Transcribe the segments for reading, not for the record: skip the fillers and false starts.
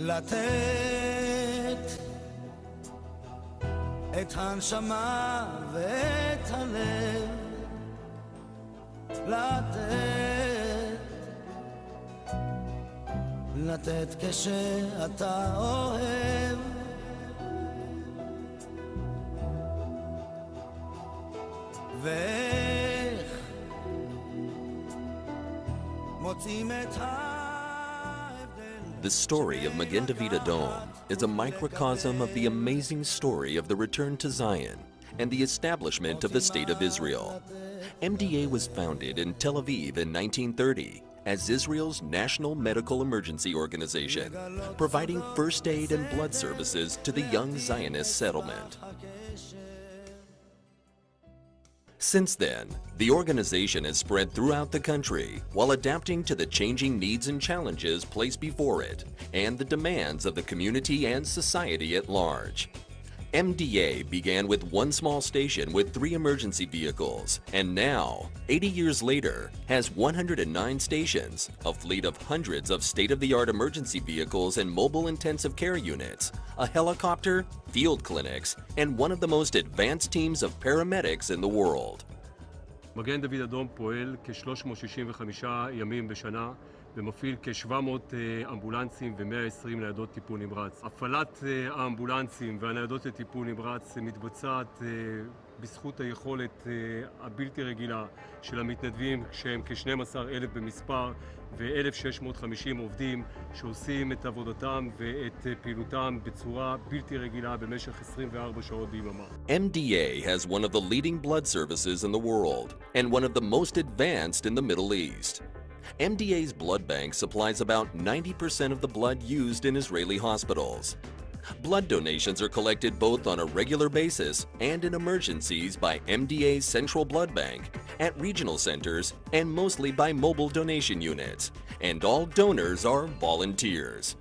לתת את הנשמה ואת הלב, לתת כשאתה אוהב, ואיך מוצאים את The story of Magen Adom is a microcosm of the amazing story of the return to Zion and the establishment of the State of Israel. MDA was founded in Tel Aviv in 1930 as Israel's national medical emergency organization, providing first aid and blood services to the young Zionist settlement. Since then, the organization has spread throughout the country while adapting to the changing needs and challenges placed before it and the demands of the community and society at large. MDA began with one small station with 3 emergency vehicles and now, 80 years later, has 109 stations, a fleet of hundreds of state-of-the-art emergency vehicles and mobile intensive care units, a helicopter, field clinics, and one of the most advanced teams of paramedics in the world. מגן דוד אדום פועל כ-365 ימים בשנה ומפעיל כ-700 אמבולנסים ו-120 ניידות טיפול נמרץ. הפעלת האמבולנסים והניידות לטיפול נמרץ מתבצעת בזכות היכולת הבלתי רגילה של המתנדבים, שהם כ-12,000 במספר ו-1,650 עובדים שעושים את עבודתם ואת פעילותם בצורה בלתי רגילה במשך 24 שעות ביממה. MDA has one of the leading blood services in the world and one of the most advanced in the Middle East. MDA's blood bank supplies about 90% of the blood used in Israeli hospitals. Blood donations are collected both on a regular basis and in emergencies by MDA's Central Blood Bank, at regional centers, and mostly by mobile donation units. And all donors are volunteers.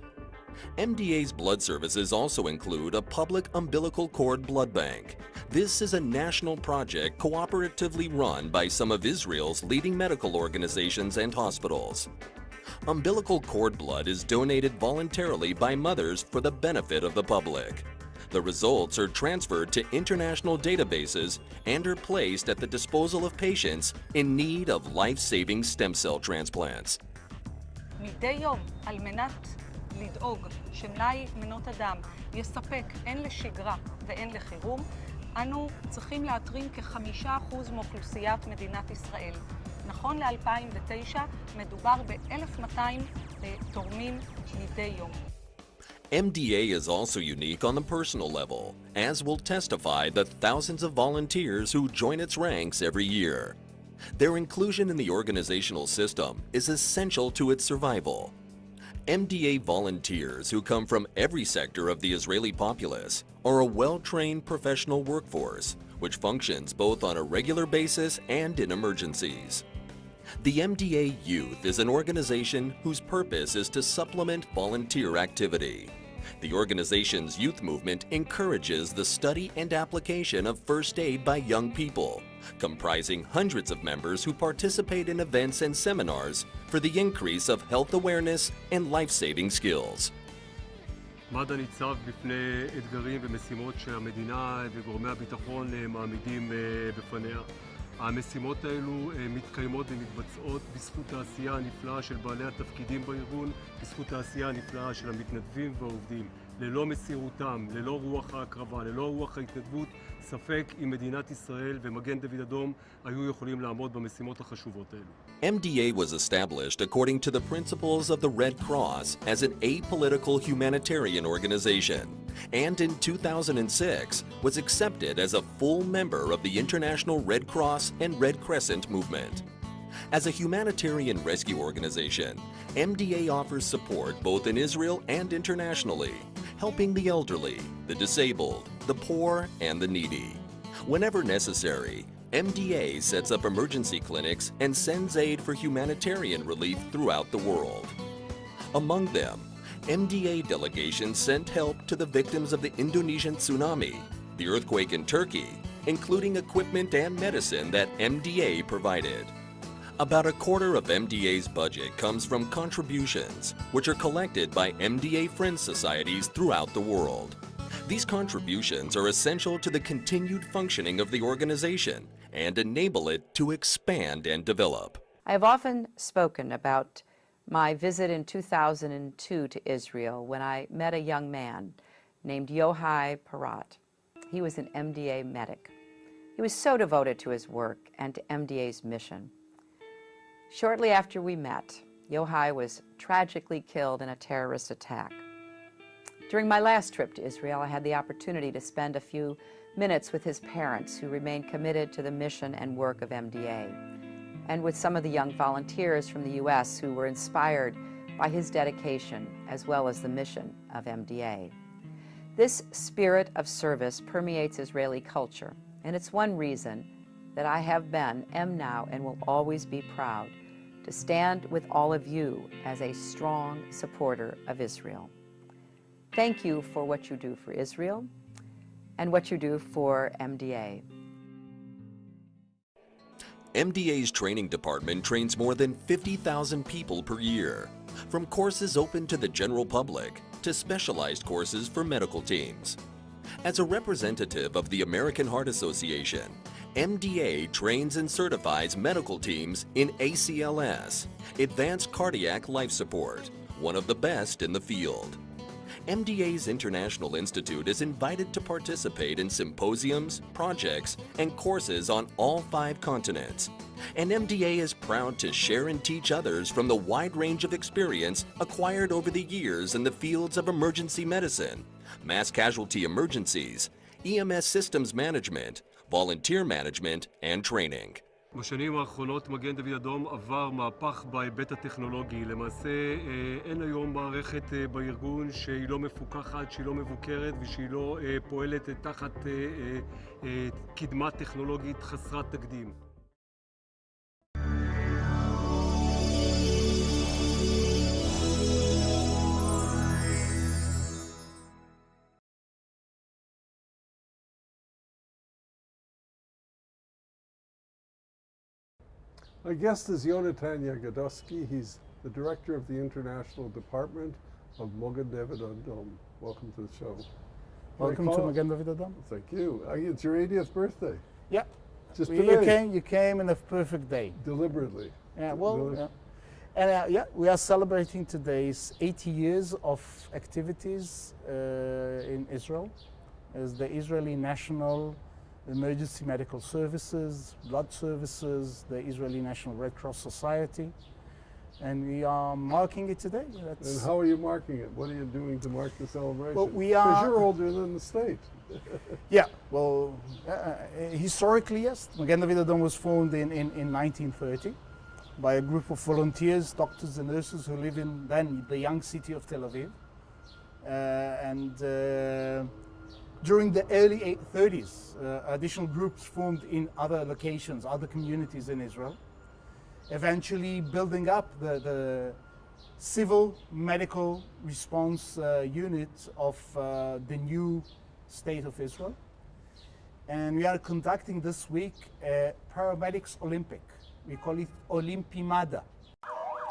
MDA's blood services also include a public umbilical cord blood bank. This is a national project cooperatively run by some of Israel's leading medical organizations and hospitals. Umbilical cord blood is donated voluntarily by mothers for the benefit of the public. The results are transferred to international databases and are placed at the disposal of patients in need of life-saving stem cell transplants. מדי יום, על מנת לדאוג שמלאי מנות הדם יספק הן לשגרה והן לחירום, אנו צריכים להתרים כ5% מאוכלוסיית מדינת ישראל. נכון ל-2009 מדובר ב-1,200 תורמים מדי יום. MDA is also unique on the personal level, as will testify the thousands of volunteers who join its ranks every year. Their inclusion in the organizational system is essential to its survival. MDA volunteers who come from every sector of the Israeli populace are a well-trained professional workforce, which functions both on a regular basis and in emergencies. The MDA Youth is an organization whose purpose is to supplement volunteer activity. The organization's youth movement encourages the study and application of first aid by young people, comprising hundreds of members who participate in events and seminars for the increase of health awareness and life-saving skills. מד"א ניצב בפני אתגרים ומשימות שהמדינה וגורמי הביטחון מעמידים בפניה. המשימות האלו מתקיימות ומתבצעות בזכות העשייה הנפלאה של בעלי התפקידים בארגון, בזכות העשייה הנפלאה של המתנדבים והעובדים. ללא מסירותם, ללא רוח ההקרבה, ללא רוח ההתנדבות, ספק אם מדינת ישראל ומגן דוד אדום היו יכולים לעמוד במשימות החשובות האלו. MDA was established according to the principles of the Red Cross as an apolitical humanitarian organization, and in 2006 was accepted as a full member of the International Red Cross and Red Crescent movement. As a humanitarian rescue organization, MDA offers support both in Israel and internationally, helping the elderly, the disabled, the poor, and the needy. Whenever necessary, MDA sets up emergency clinics and sends aid for humanitarian relief throughout the world. Among them, MDA delegations sent help to the victims of the Indonesian tsunami, the earthquake in Turkey, including equipment and medicine that MDA provided. About a quarter of MDA's budget comes from contributions, which are collected by MDA Friends Societies throughout the world. These contributions are essential to the continued functioning of the organization and enable it to expand and develop. I have often spoken about my visit in 2002 to Israel when I met a young man named Yohai Parat. He was an MDA medic. He was so devoted to his work and to MDA's mission. Shortly after we met, Yohai was tragically killed in a terrorist attack. During my last trip to Israel, I had the opportunity to spend a few minutes with his parents, who remained committed to the mission and work of MDA, and with some of the young volunteers from the U.S. who were inspired by his dedication as well as the mission of MDA. This spirit of service permeates Israeli culture, and it's one reason that I have been, am now, and will always be proud to stand with all of you as a strong supporter of Israel. Thank you for what you do for Israel and what you do for MDA. MDA's training department trains more than 50,000 people per year, from courses open to the general public to specialized courses for medical teams. As a representative of the American Heart Association, MDA trains and certifies medical teams in ACLS, Advanced Cardiac Life Support, one of the best in the field. MDA's International Institute is invited to participate in symposiums, projects, and courses on all 5 continents. And MDA is proud to share and teach others from the wide range of experience acquired over the years in the fields of emergency medicine, mass casualty emergencies, EMS systems management, volunteer management, and training. בשנים האחרונות מגן דוד אדום עבר מהפך בהיבט הטכנולוגי. למעשה אין היום מערכת בארגון שהיא לא מפוקחת, שהיא לא מבוקרת ושהיא לא פועלת תחת קדמה טכנולוגית חסרת תקדים. Our guest is Yonatan Yagodowski. He's the director of the International Department of Magen David Adom. Welcome to the show. Welcome to Magen David Adom. Thank you. It's your 80th birthday. Yeah. Just today. You came in a perfect day. Deliberately. Yeah, well, yeah. And yeah, we are celebrating today's 80 years of activities in Israel as the Israeli National Emergency Medical Services, Blood Services, the Israeli National Red Cross Society, and we are marking it today. And how are you marking it? What are you doing to mark the celebration? Well, we are... Because you're older than the state. Yeah, well, historically, yes. Magen David Adom was formed in 1930 by a group of volunteers, doctors and nurses who live in then the young city of Tel Aviv. During the early 30s, additional groups formed in other locations, other communities in Israel, eventually building up the civil medical response unit of the new state of Israel. And we are conducting this week a Paramedics Olympic. We call it Olympimada.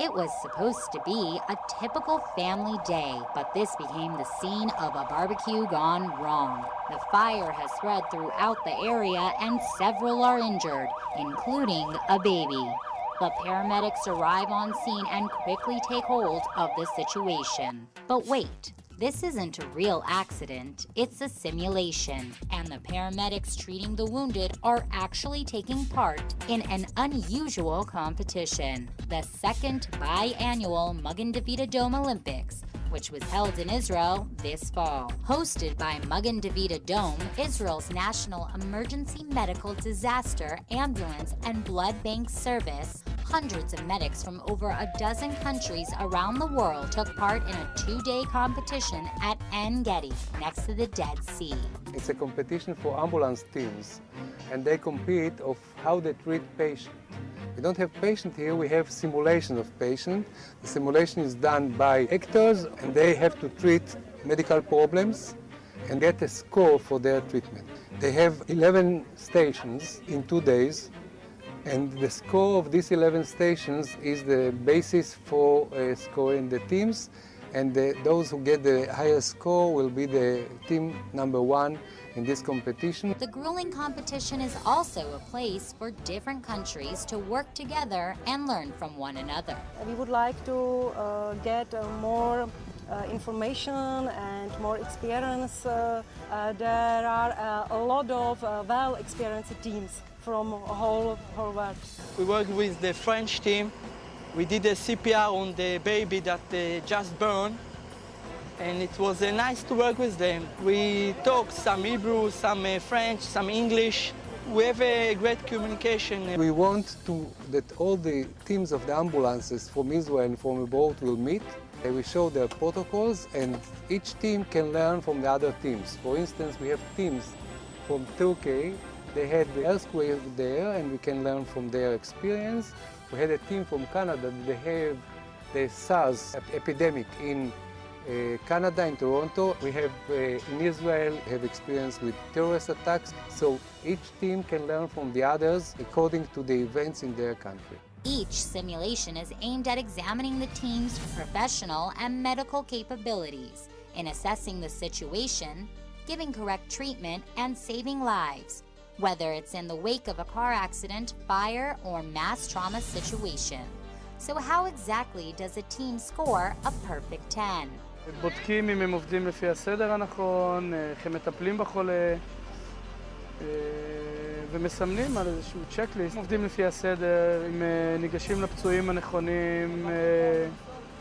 It was supposed to be a typical family day, but this became the scene of a barbecue gone wrong. The fire has spread throughout the area and several are injured, including a baby. The paramedics arrive on scene and quickly take hold of the situation. But wait, this isn't a real accident, it's a simulation, and the paramedics treating the wounded are actually taking part in an unusual competition, the second biannual Magen David Adom Olympics, which was held in Israel this fall. Hosted by Magen David Adom, Israel's National Emergency Medical Disaster Ambulance and Blood Bank Service, hundreds of medics from over a dozen countries around the world took part in a 2-day competition at En Gedi, next to the Dead Sea. It's a competition for ambulance teams, and they compete of how they treat patients. We don't have patient here, we have simulation of patient. The simulation is done by actors, and they have to treat medical problems and get a score for their treatment. They have 11 stations in 2 days, And the score of these 11 stations is the basis for scoring the teams, and those who get the highest score will be the team number 1 in this competition. The grueling competition is also a place for different countries to work together and learn from one another. We would like to get more information and more experience. There are a lot of well-experienced teams from whole world. We worked with the French team. We did a CPR on the baby that just burned, and it was nice to work with them. We talked some Hebrew, some French, some English. We have a great communication. We want that all the teams of the ambulances from Israel and from abroad will meet. We show their protocols, and each team can learn from the other teams. For instance, we have teams from Turkey. They had the earthquake there, and we can learn from their experience. We had a team from Canada. They have the SARS epidemic in Canada, in Toronto. We have in Israel have experience with terrorist attacks. So each team can learn from the others according to the events in their country. Each simulation is aimed at examining the team's professional and medical capabilities in assessing the situation, giving correct treatment, and saving lives, whether it's in the wake of a car accident, fire, or mass trauma situation. So how exactly does a team score a perfect 10? בודקים אם הם עובדים לפי הסדר הנכון, איך הם מטפלים בחולה, ומסמנים על איזשהו צ'קליסט. עובדים לפי הסדר, אם ניגשים לפצועים הנכונים,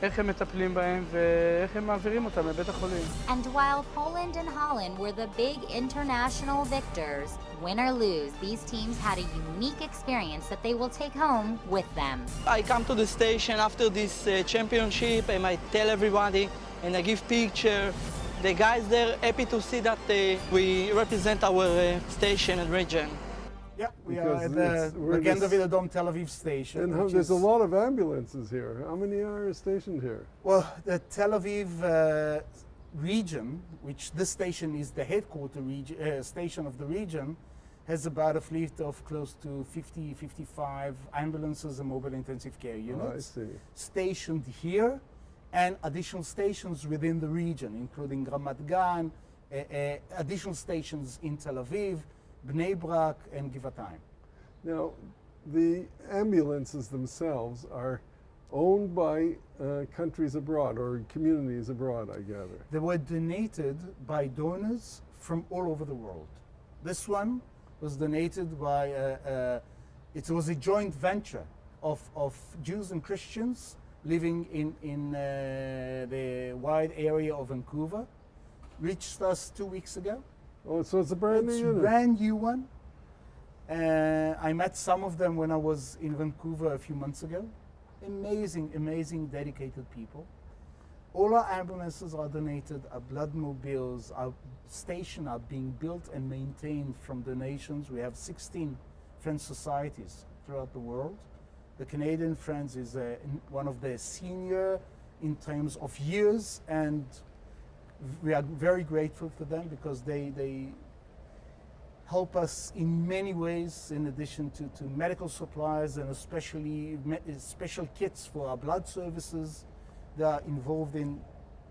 איך הם מטפלים בהם ואיך הם מעבירים אותם לבית החולים. And while Poland and Holland were the big international victors, win or lose, these teams had a unique experience that they will take home with them. I come to the station after this championship and I tell everybody and I give picture. The guys there happy to see that we represent our station and region. Yeah, we are at the Magen Adom Tel Aviv station. And there's a lot of ambulances here. How many are stationed here? Well, the Tel Aviv region, which this station is the headquarter station of the region, has about a fleet of close to 50, 55 ambulances and mobile intensive care units stationed here, and additional stations within the region, including Ramat Gan, additional stations in Tel Aviv, Bnei Brak, and Givatayim. Now, the ambulances themselves are owned by countries abroad or communities abroad, I gather. They were donated by donors from all over the world. This one was donated by, it was a joint venture of Jews and Christians living in the wide area of Vancouver. Reached us 2 weeks ago. Oh, so it's a brand new unit. It's a brand new one. I met some of them when I was in Vancouver a few months ago. Amazing, amazing, dedicated people. All our ambulances are donated, our blood mobiles, our station are being built and maintained from donations. We have 16 Friends societies throughout the world. The Canadian Friends is one of the senior in terms of years, and we are very grateful to them because they help us in many ways, in addition to medical supplies and especially special kits for our blood services. They are involved in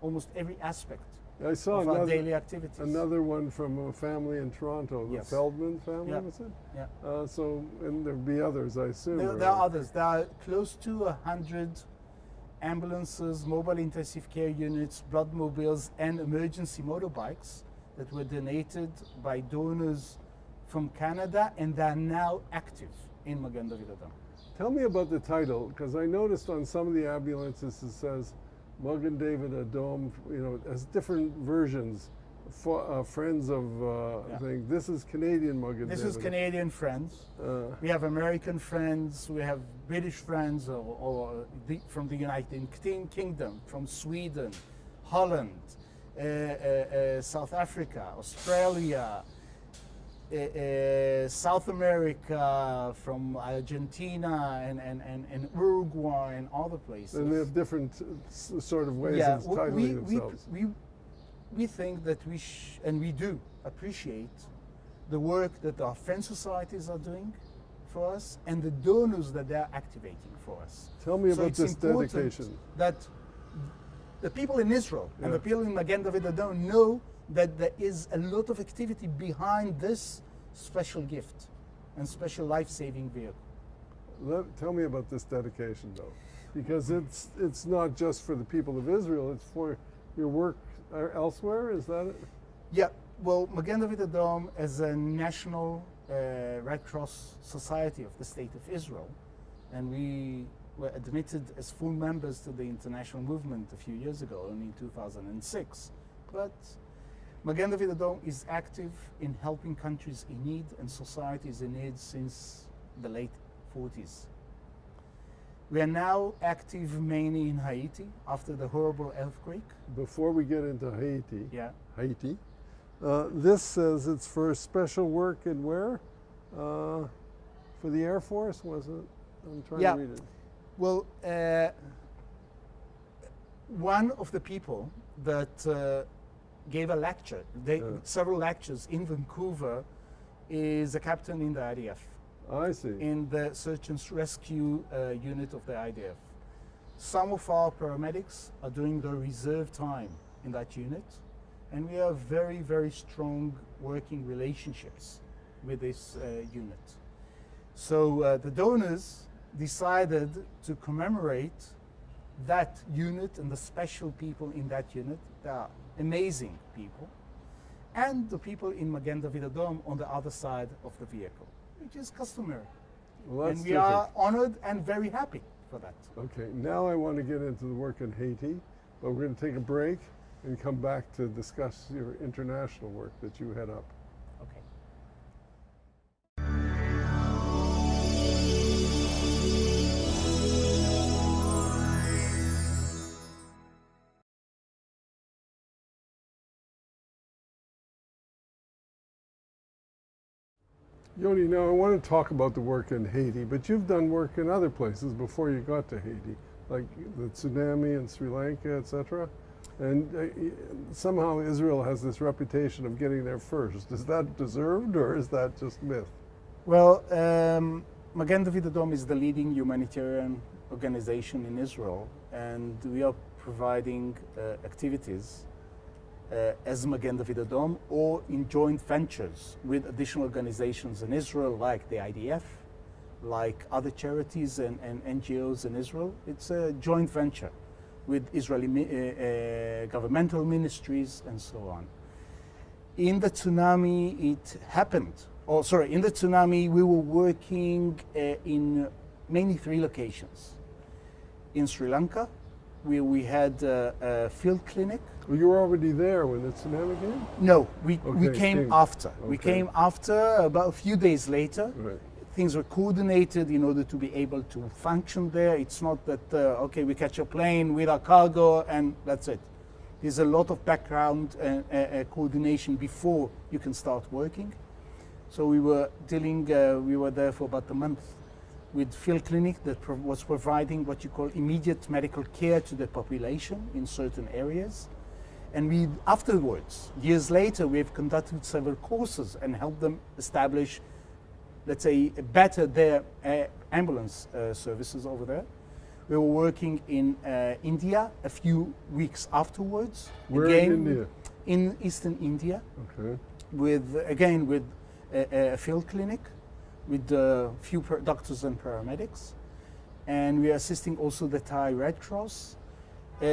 almost every aspect of our daily activities. Another one from a family in Toronto, the Feldman family, was it? Yeah. So, and there'll be others, I assume. There are others. There are close to 100 ambulances, mobile intensive care units, blood mobiles, and emergency motorbikes that were donated by donors from Canada, and they are now active in Magen David Adom. Tell me about the title, because I noticed on some of the ambulances it says Magen David Adom, you know, as different versions. For Friends of thing. This is Canadian Magen David. This is Canadian Friends. We have American Friends, we have British Friends, or from the United Kingdom, from Sweden, Holland, South Africa, Australia, South America, from Argentina and Uruguay and other places. And they have different sort of ways of titling themselves. We think that and we do appreciate the work that our Friends societies are doing for us and the donors that they're activating for us. Tell me So about it's this important dedication. that the people in Israel and Yeah. the people in Magen David Adom know that there is a lot of activity behind this special gift and special life-saving vehicle. Tell me about this dedication, though, because it's not just for the people of Israel; it's for your work elsewhere. Is that it? Yeah, well, Magen David Adom as a national Red Cross society of the State of Israel, and we were admitted as full members to the international movement a few years ago, in 2006. But Magen David Adom is active in helping countries in need and societies in need since the late 40s. We are now active mainly in Haiti after the horrible earthquake. Before we get into Haiti, Yeah. This says it's for special work in where? For the Air Force, was it? I'm trying to read it. Well, one of the people that gave a lecture, several lectures in Vancouver, is a captain in the IDF. I see. In the search and rescue unit of the IDF. Some of our paramedics are doing their reserve time in that unit, and we have very, very strong working relationships with this unit. So the donors decided to commemorate that unit and the special people in that unit. They are amazing people, and the people in Magen David Adom on the other side of the vehicle, which is customary. Well, and we are honored and very happy for that. Okay, now I want to get into the work in Haiti, but we're going to take a break and come back to discuss your international work that you head up. Okay. Yoni, now I want to talk about the work in Haiti, but you've done work in other places before you got to Haiti, like the tsunami in Sri Lanka, etc. And somehow Israel has this reputation of getting there first. Is that deserved, or is that just myth? Well, Magen David Adom is the leading humanitarian organization in Israel, and we are providing activities as Magen David Adom or in joint ventures with additional organizations in Israel, like the IDF, like other charities and NGOs in Israel. It's a joint venture with Israeli governmental ministries and so on. In the tsunami, it happened. Oh, sorry, in the tsunami, we were working in mainly 3 locations. In Sri Lanka, where we had a field clinic. Well, you were already there when the tsunami came? No, we came after. Okay. We came after, about a few days later. Right. Things were coordinated in order to be able to function there. It's not that, okay, we catch a plane with our cargo and that's it. There's a lot of background coordination before you can start working. So we were dealing, we were there for about a month with field clinic that was providing what you call immediate medical care to the population in certain areas. And we, afterwards, years later, we've conducted several courses and helped them establish, let's say, better their ambulance services over there. We were working in India a few weeks afterwards. Where again, in India? In eastern India. Okay. With, again, with a field clinic, with a few doctors and paramedics. And we are assisting also the Thai Red Cross.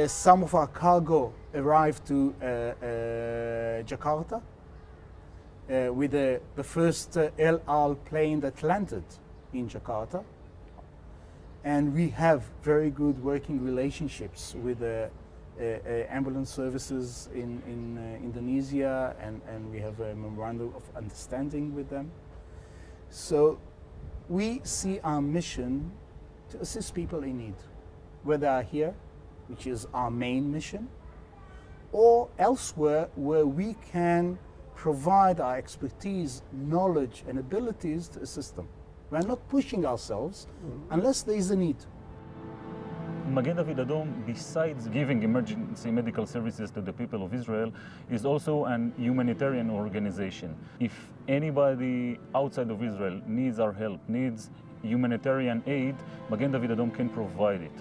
Some of our cargo arrived to Jakarta with the first El Al plane that landed in Jakarta. And we have very good working relationships with ambulance services in Indonesia, and we have a memorandum of understanding with them. So we see our mission to assist people in need, whether they are here, which is our main mission, or elsewhere where we can provide our expertise, knowledge, and abilities to assist them. We're not pushing ourselves unless there is a need. Magen David Adom, besides giving emergency medical services to the people of Israel, is also an humanitarian organization. If anybody outside of Israel needs our help, needs humanitarian aid, Magen David Adom can provide it.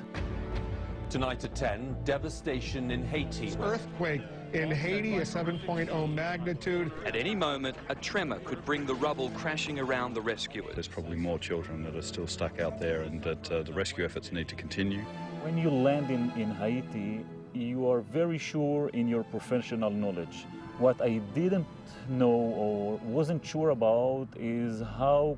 Tonight at 10, devastation in Haiti. Earthquake in Haiti, a 7.0 magnitude. At any moment, a tremor could bring the rubble crashing around the rescuers. There's probably more children that are still stuck out there, and that the rescue efforts need to continue. When you land in Haiti, you are very sure in your professional knowledge. What I didn't know or wasn't sure about is how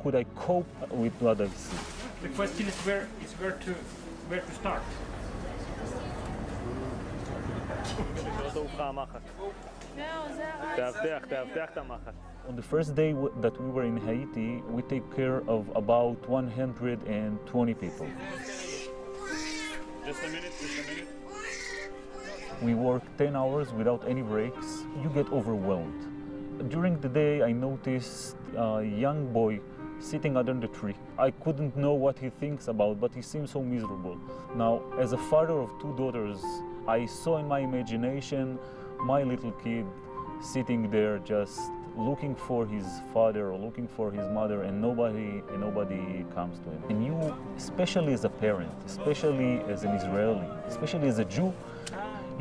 could I cope with what I see. The question is where to start. On the first day that we were in Haiti, we take care of about 120 people. Just a minute. We work 10 hours without any breaks. You get overwhelmed. During the day, I noticed a young boy sitting under the tree. I couldn't know what he thinks about, but he seems so miserable. Now, as a father of two daughters, I saw in my imagination my little kid sitting there just looking for his father or looking for his mother, and nobody comes to him. And you, especially as a parent, especially as an Israeli, especially as a Jew,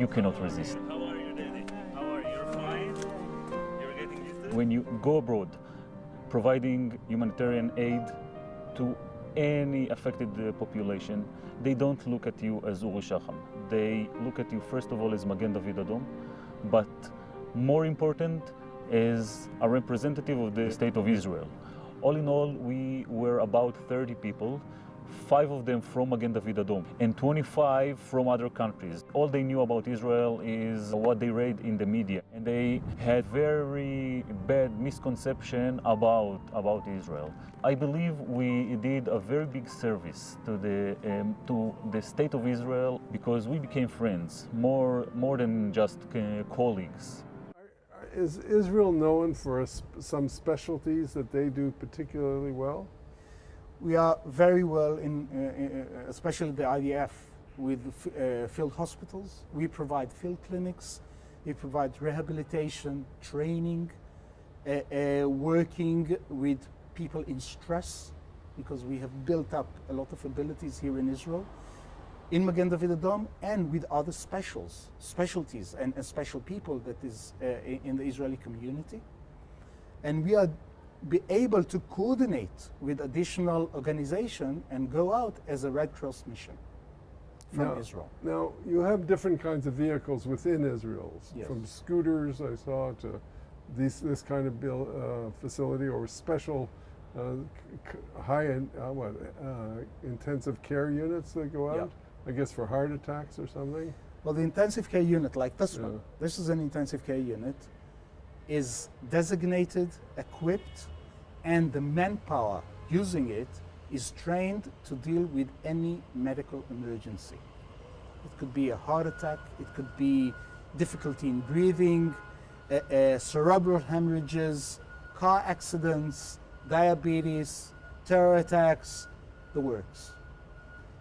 you cannot resist. How are you, Daddy? How are you? You're fine? You're getting used to it? When you go abroad, providing humanitarian aid to any affected population, they don't look at you as Uri Shacham. They look at you, first of all, as Magen David Adom, but more important, as a representative of the State of Israel. All in all, we were about 30 people, 5 of them from Magen David Adom, and 25 from other countries. All they knew about Israel is what they read in the media, and they had very bad misconception about Israel. I believe we did a very big service to the State of Israel, because we became friends, more than just colleagues. Is Israel known for some specialties that they do particularly well? We are very well especially the IDF, with field hospitals. We provide field clinics. We provide rehabilitation, training, working with people in stress, because we have built up a lot of abilities here in Israel, in Magen David Adom, and with other specialties and special people that is in the Israeli community. And we are able to coordinate with additional organization and go out as a Red Cross mission from Israel. Now, you have different kinds of vehicles within Israel, yes, from scooters, I saw, to this kind of facility, or special high-end, intensive care units that go out, yeah, I guess for heart attacks or something? Well, the intensive care unit like this one, this is an intensive care unit, is designated, equipped, and the manpower using it is trained to deal with any medical emergency. It could be a heart attack, it could be difficulty in breathing, cerebral hemorrhages, car accidents, diabetes, terror attacks, the works.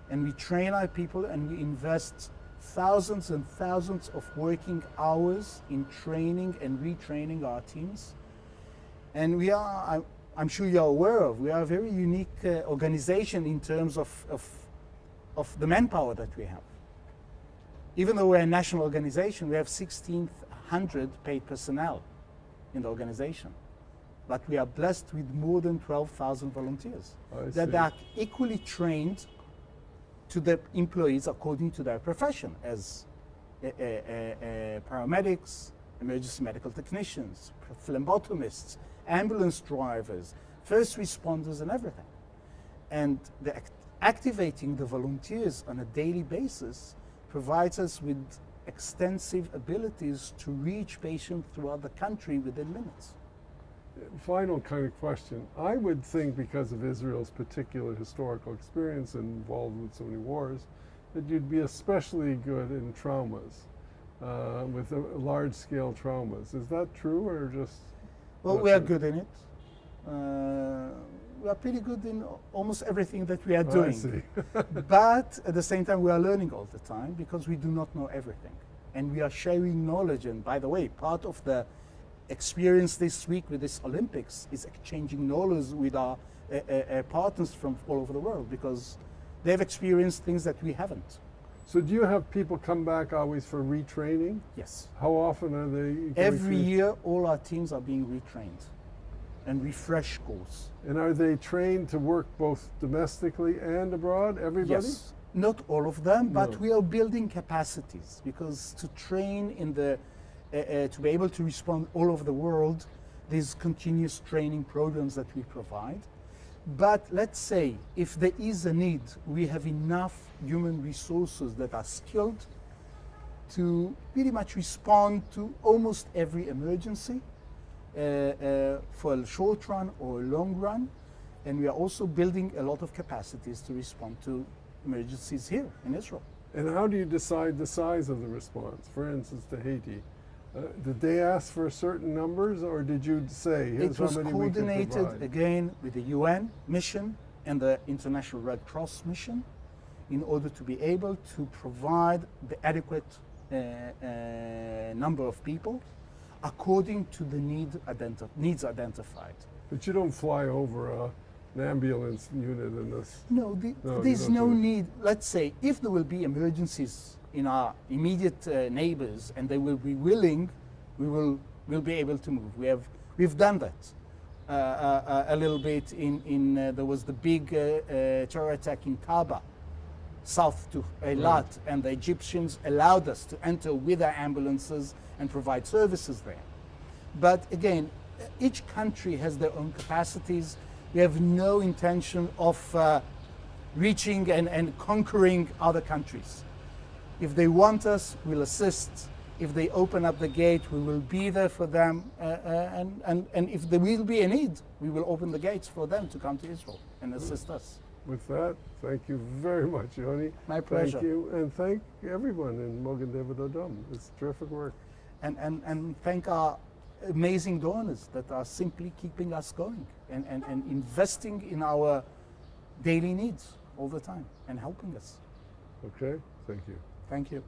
And we train our people, and we invest thousands and thousands of working hours in training and retraining our teams. And we are, I'm sure you're aware of, we are a very unique organization in terms of the manpower that we have. Even though we're a national organization, we have 1,600 paid personnel in the organization. But we are blessed with more than 12,000 volunteers that are equally trained to the employees according to their profession, as paramedics, emergency medical technicians, phlebotomists, ambulance drivers, first responders, and everything. And activating the volunteers on a daily basis provides us with extensive abilities to reach patients throughout the country within minutes. Final kind of question. I would think, because of Israel's particular historical experience involved with so many wars, that you'd be especially good in traumas, with large-scale traumas. Is that true, or just? Well, we are good in it. we are pretty good in almost everything that we are I doing. see. But at the same time, we are learning all the time because we do not know everything. And we are sharing knowledge. And by the way, part of the experience this week with this Olympics is exchanging knowledge with our partners from all over the world because they've experienced things that we haven't. So do you have people come back always for retraining? Yes. How often are they going Every through? year, all our teams are being retrained and refresh course. And are they trained to work both domestically and abroad, everybody? Yes. Not all of them, but No. we are building capacities because to train in the, to be able to respond all over the world, there's continuous training programs that we provide. But let's say if there is a need, we have enough human resources that are skilled to pretty much respond to almost every emergency for a short run or a long run. And we are also building a lot of capacities to respond to emergencies here in Israel. And how do you decide the size of the response? For instance, to Haiti, did they ask for certain numbers, or did you say, here's It was how many we can coordinated provide? again with the UN mission and the International Red Cross mission in order to be able to provide the adequate number of people according to the needs identified. But you don't fly over an ambulance unit in this. No, there's no need. Let's say if there will be emergencies in our immediate neighbors and they will be willing, we'll be able to move. We've done that a little bit. There was the big terror attack in Taba, south to Eilat, and the Egyptians allowed us to enter with our ambulances and provide services there. But again, each country has their own capacities. We have no intention of reaching and conquering other countries. If they want us, we'll assist. If they open up the gate, we will be there for them. And if there will be a need, we will open the gates for them to come to Israel and assist us. With that, thank you very much, Yoni. My pleasure. Thank you, and thank everyone in Magen David Adom. It's terrific work. And thank our amazing donors that are simply keeping us going and investing in our daily needs all the time and helping us. Okay, thank you. Thank you.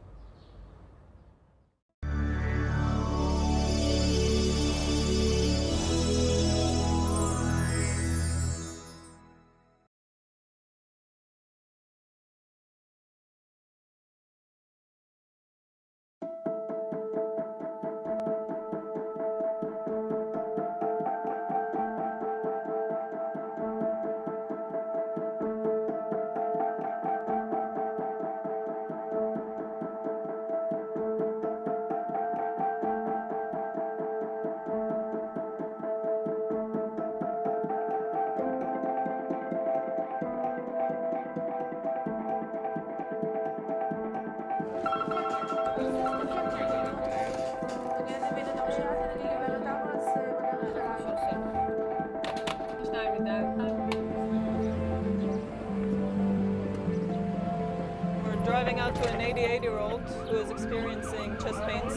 We're driving out to an 88-year-old who is experiencing chest pains.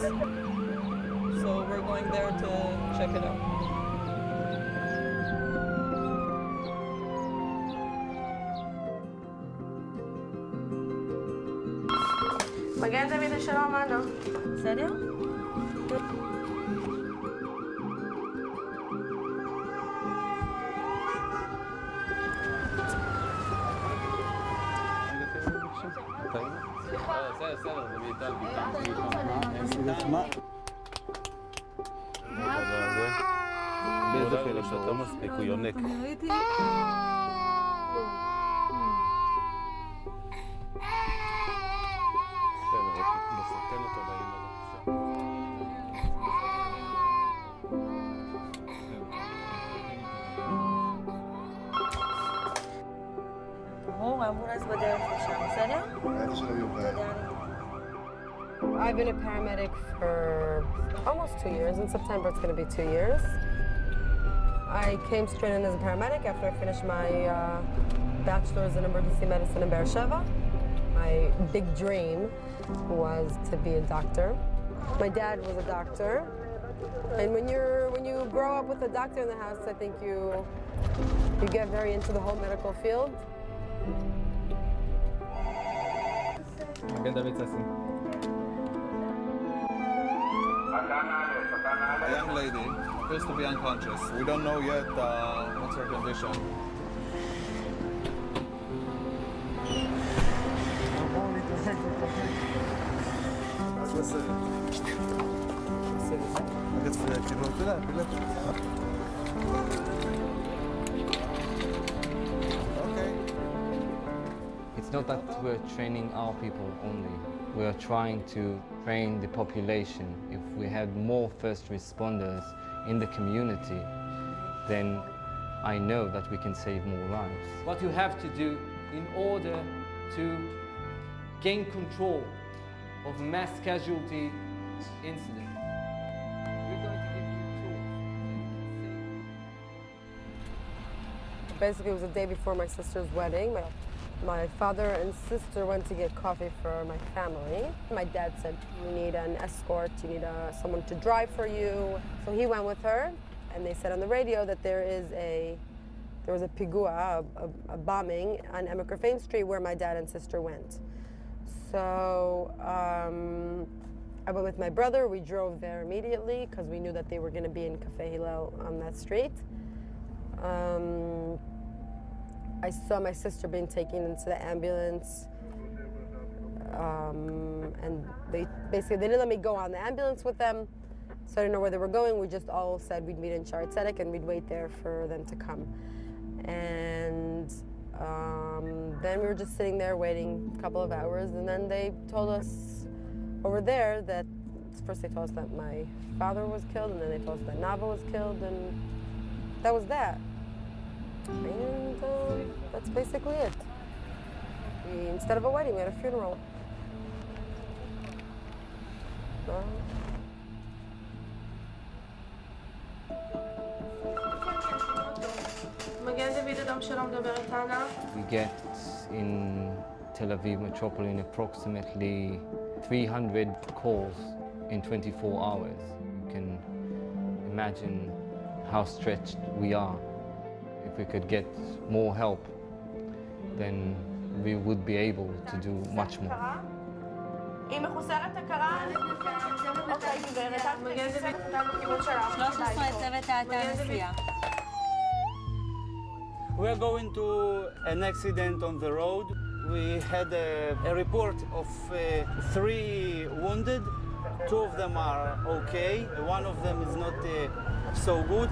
So we're going there to check it out. מגן דוד השלום, אנו. בסדר? באיזה חלק שאתה מספיק, הוא יונק. האמבולנס בדרך לשם, בסדר? I've been a paramedic for almost 2 years. In September, it's going to be 2 years. I came straight in as a paramedic after I finished my bachelor's in emergency medicine in Beersheba. My big dream was to be a doctor. My dad was a doctor. And when you grow up with a doctor in the house, I think you You get very into the whole medical field. Magen David Sassi. A young lady appears to be unconscious. We don't know yet what's her condition. It's not that we're training our people only. We are trying to train the population. If we had more first responders in the community, then I know that we can save more lives. What you have to do in order to gain control of mass casualty incident. We're going to give you tools. Basically, it was the day before my sister's wedding. My father and sister went to get coffee for my family. My dad said, you need an escort, you need someone to drive for you. So he went with her, and they said on the radio that there was a pigua, a bombing on Emiker Fame Street where my dad and sister went. So I went with my brother. We drove there immediately because we knew that they were going to be in Cafe Hillel on that street. I saw my sister being taken into the ambulance, and they didn't let me go on the ambulance with them, so I didn't know where they were going. We just all said we'd meet in Shaare Zedek and we'd wait there for them to come. And then we were just sitting there waiting a couple of hours, and then they told us over there that, first they told us that my father was killed, and then they told us that Nava was killed, and that was that. And that's basically it. Instead of a wedding, we had a funeral. מגן דוד אדום שלום, מדברת אנה. We get in Tel Aviv metropolitan approximately 300 calls in 24 hours. You can imagine how stretched we are. If we could get more help, then we would be able to do much more. היא מחוסרת הכרה? אוקיי, גברת, את מגן דוד אדום בכיוון שלך. 13 צוות התעשייה. We are going to an accident on the road. We had a report of 3 wounded. 2 of them are okay. 1 of them is not so good.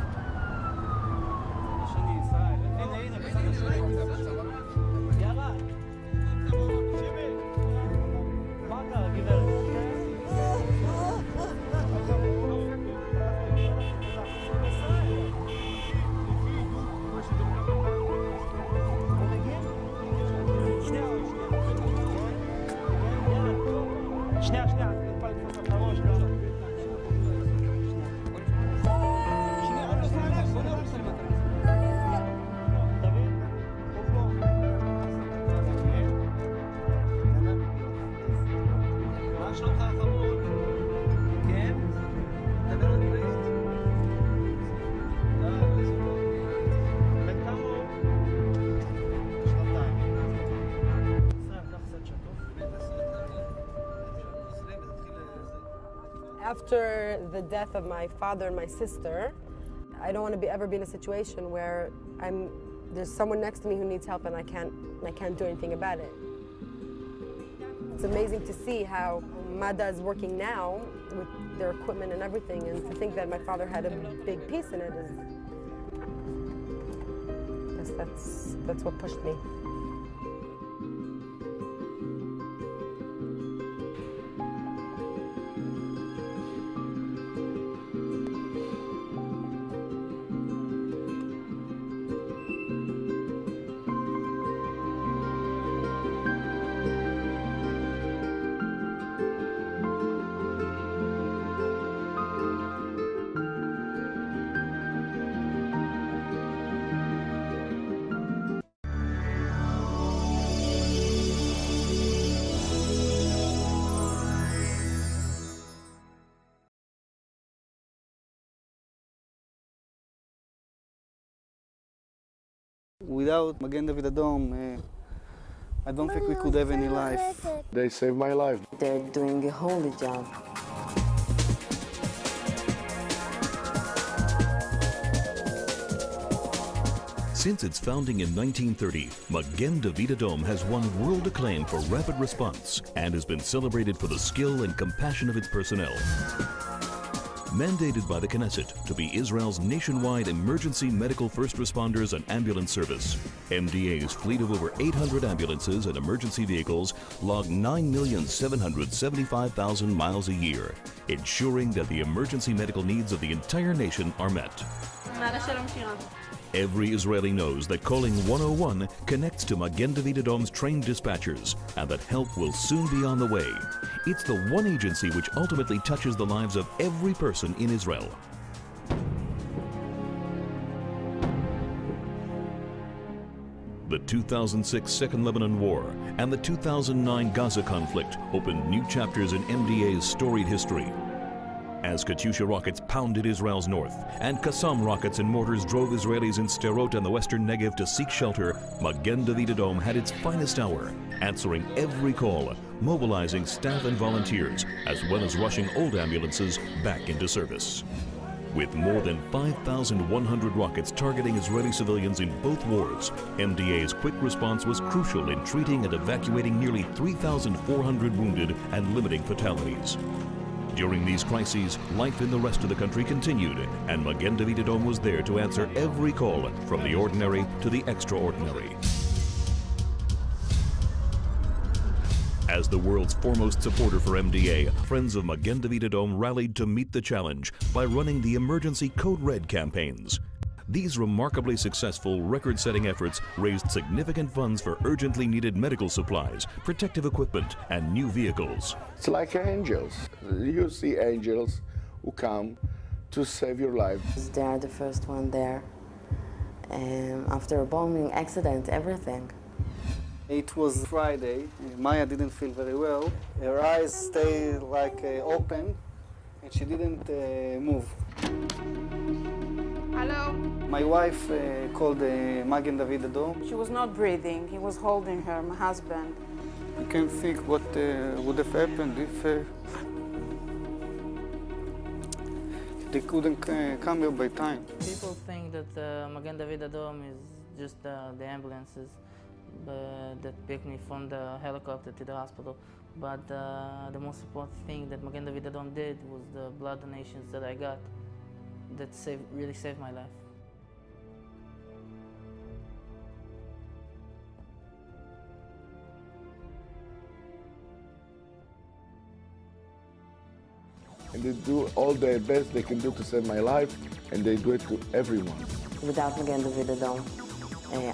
After the death of my father and my sister, I don't want to ever be in a situation where there's someone next to me who needs help and I can't do anything about it. It's amazing to see how Madda is working now with their equipment and everything, and to think that my father had a big piece in it is, that's what pushed me. Without Magen David Adom, I don't think we could have any life. They saved my life. They're doing a holy job. Since its founding in 1930, Magen David Adom has won world acclaim for rapid response and has been celebrated for the skill and compassion of its personnel. Mandated by the Knesset to be Israel's nationwide emergency medical first responders and ambulance service, MDA's fleet of over 800 ambulances and emergency vehicles log 9,775,000 miles a year, ensuring that the emergency medical needs of the entire nation are met. Every Israeli knows that calling 101 connects to Magen David Adom's trained dispatchers and that help will soon be on the way. It's the one agency which ultimately touches the lives of every person in Israel. The 2006 Second Lebanon War and the 2009 Gaza conflict opened new chapters in MDA's storied history. As Katyusha rockets pounded Israel's north and Qassam rockets and mortars drove Israelis in Sderot and the western Negev to seek shelter, Magen David Adom had its finest hour, answering every call, mobilizing staff and volunteers, as well as rushing old ambulances back into service. With more than 5,100 rockets targeting Israeli civilians in both wars, MDA's quick response was crucial in treating and evacuating nearly 3,400 wounded and limiting fatalities. During these crises, life in the rest of the country continued, and Magen David Adom was there to answer every call, from the ordinary to the extraordinary. As the world's foremost supporter for MDA, friends of Magen David Adom rallied to meet the challenge by running the emergency Code Red campaigns. These remarkably successful, record-setting efforts raised significant funds for urgently needed medical supplies, protective equipment, and new vehicles. It's like angels. You see angels who come to save your life. They are the first one there. After a bombing accident, everything. It was Friday. Maya didn't feel very well. Her eyes stayed like open, and she didn't move. Hello? My wife called Magen David Adom. She was not breathing. He was holding her, my husband. I can't think what would have happened if they couldn't come here by time. People think that Magen David Adom is just the ambulances that picked me from the helicopter to the hospital. But the most important thing that Magen David Adom did was the blood donations that I got. That really saved my life. And they do all their best they can do to save my life, and they do it to everyone. Without Magen David Adom,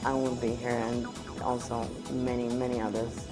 I wouldn't be here, and also many, many others.